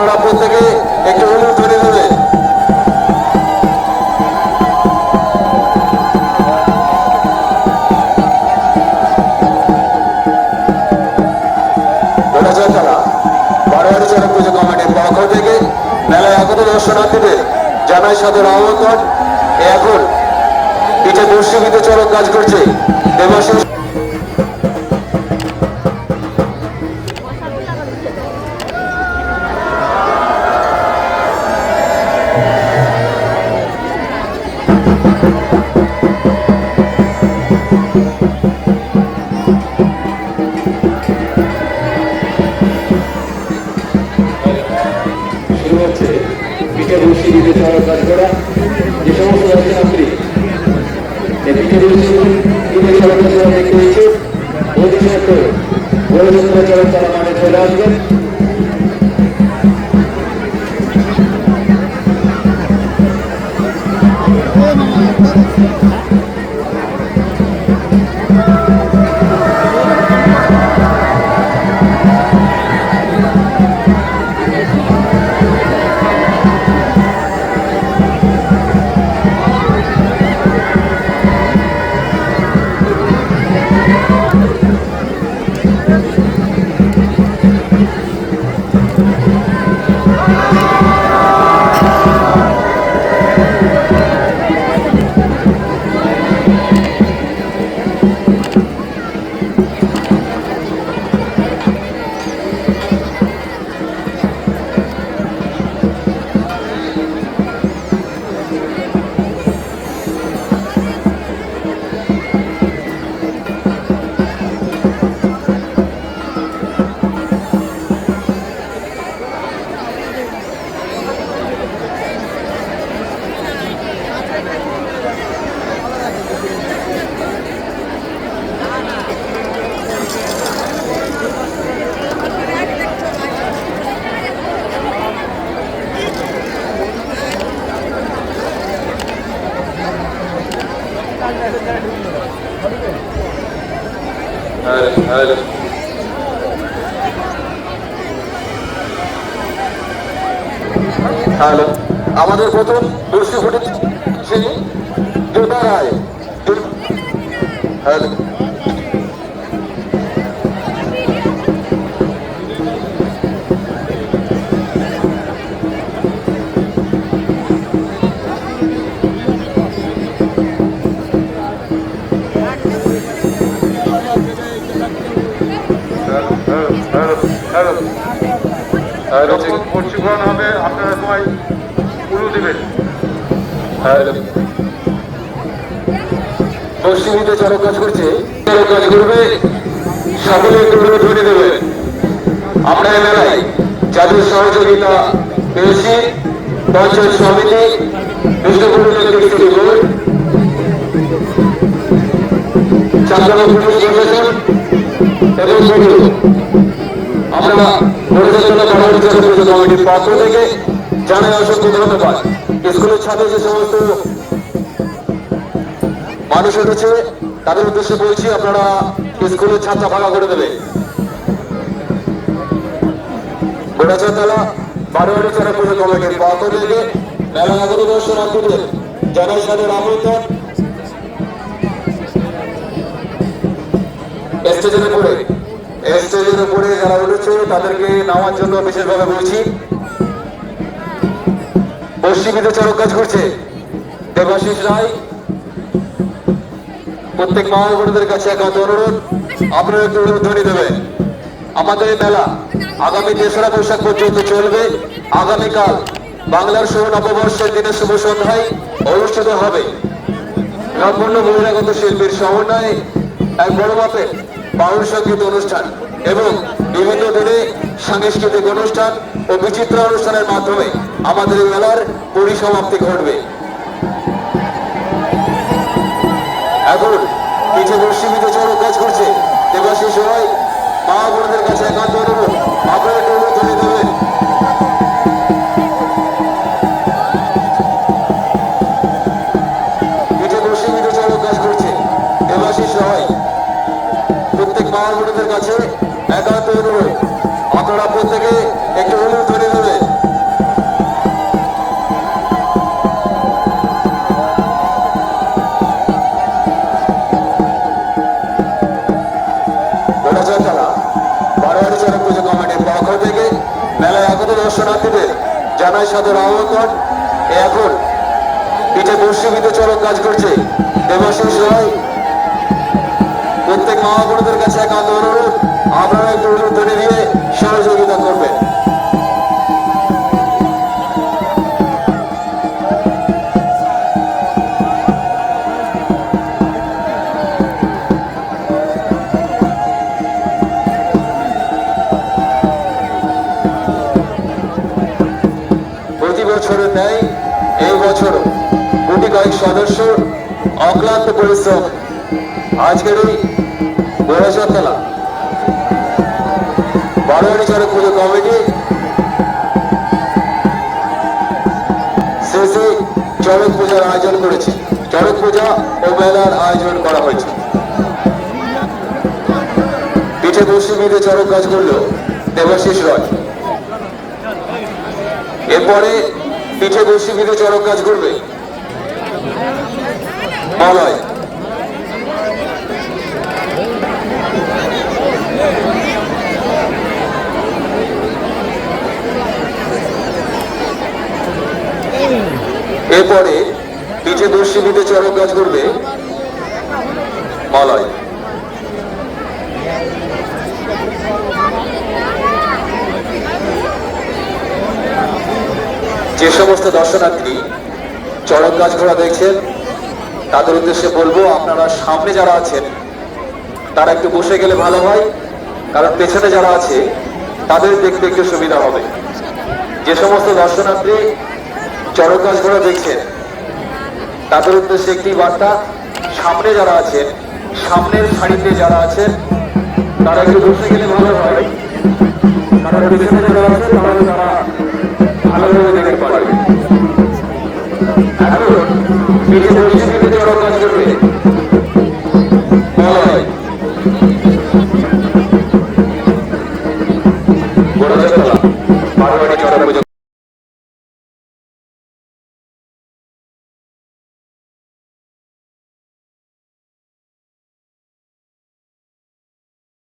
আপনারা প্রত্যেকে একটু হলুদ ধরে দেবে। বারোয়ারি চড়ক পুজো কমিটির পক্ষ থেকে মেলায় আগত দর্শনার্থীদের জানাই সাদর আমন্ত্রণ। এখন পিঠে বর্ষিবিতে চড়ক কাজ করছে দেবাশিস। পিঠে বর্ষিবিতে চড়ক কাজ করা যে সমস্ত দর্শনার্থী পিঠে বর্ষিবিতে চড়ক কাজ করা দেখতে ইচ্ছুক অধিকাংশ বড় চড়ক তারা মাঠে চলে আসবেন। হ্যালো, আমাদের প্রথম বর্ষি ফুটেছে জোটা রায়। হ্যালো, প্রশিক্ষণ হবে, আপনারা সবাই উলু দেবেন। পশ্চিমীতে চড়ক কাজ করছে, চড়ক কাজ করবে, সকলে একটু হলুদ ধরে দেবে। আমরা এই মেলায় যাদের সহযোগিতা পেয়েছি পঞ্চায়েত সমিতি, Bishnupur electricity board, Chandgaon police প্রশাসন এবং ভিডিও, আমরা বারোয়ারি চড়ক পুজো কমিটির পক্ষ থেকে জানাই অসংখ্য ধন্যবাদ। স্কুলের ছাত্র যে সমস্ত মানুষ উঠেছে তাদের উদ্দেশ্যে বলছি, আপনারা স্কুলের ছাত্রা ভাঙা করে দেবে। গোড়াচাতলা বারোয়ারি চড়ক পুজো কমিটির পক্ষ থেকে মেলা আগত দর্শনার্থীদের জানাই সাদর আমন্ত্রণ। স্টেজের উপরে যারা উঠেছে তাদেরকে নামার জন্য বিশেষভাবে বলছি। পশ্চিমীতে চড়ক কাজ করছে দেবাশিস রায়। প্রত্যেক মা বোনদের কাছে একান্ত অনুরোধ, আপনারা একটু ধ্বনি দেবেন। আমাদের এই মেলা আগামী 3রা বৈশাখ পর্যন্ত চলবে। আগামীকাল বাংলার শুভ নববর্ষের দিনের শুভ সন্ধ্যায় অনুষ্ঠিত হবে সম্পূর্ণ বহিরাগত শিল্পীর সমন্বয়ে এক বড় মাপের বাউল সঙ্গীত অনুষ্ঠান এবং বিভিন্ন দিনে সাংস্কৃতিক অনুষ্ঠান ও বিচিত্র অনুষ্ঠানের মাধ্যমে আমাদের এই মেলার পরিসমাপ্তি ঘটবে। এখন পিঠে পশ্চিমীতে চড়ক কাজ করছে দেবাশিস রায়। মা বোনদের কাছে একান্ত অনুরোধ, আপনারা একটু হলুদ ধরে দেবেন। পিঠে পশ্চিমীতে চড়ক কাজ করছে দেবাশিস রায়। প্রত্যেক মা বোনদের কাছে একান্ত অনুরোধ, আপনারা প্রত্যেকে একটু হলুদ ধরে দেবেন। মেলায় আগত দর্শনার্থীদের জানাই সাদর আহ্বান। এখন পিঠে বর্ষিবিদ চরক কাজ করছে দেবাশিস রায়। প্রত্যেক মা বোনদের কাছে একান্ত অনুরোধ, আপনারা একটু উলুধ্বনি দিয়ে সহযোগিতা করবেন। প্রতি বছরের ন্যায় এই বছরও গুটি কয়েক সদস্য অক্লান্ত পরিশ্রম আজকের এই গোড়াচতলা বারোয়ারি চড়ক পুজো কমিটি শেষে চড়ক পূজার আয়োজন করেছে। চড়ক পূজা ও মেলার আয়োজন করা হয়েছে। পিঠে বসে মিলে চড়ক কাজ করল দেবাশিস রয়। এরপরে পিঠে বসে মিলে চড়ক কাজ করবে মলয়। এরপরে পিঠে দর্শিনীতে চড়ক কাজ করবে মলয়। যে সমস্ত দর্শনার্থী চড়ক গাছ ঘোড়া দেখছেন তাদের উদ্দেশ্যে বলবো, আপনারা সামনে যারা আছেন তারা একটু বসে গেলে ভালো হয়, কারণ পেছনে যারা আছে তাদের দেখতে একটু সুবিধা হবে। যে সমস্ত দর্শনার্থী চড়ক গাছ ঘোড়া দেখছেন তাদের উদ্দেশ্যে একটি বার্তা, সামনে যারা আছেন, সামনের সারিতে যারা আছেন তারা একটু বসে গেলে ভালো হয়, কারণ পেছনে যারা আছে তাহলে তারা ভালোভাবে দেখতে পারবে। এখন পিঠে দর্শনীতে চড়ক কাজ করবে মলয়। গোড়াচতলা বারোয়ারি চড়ক পূজা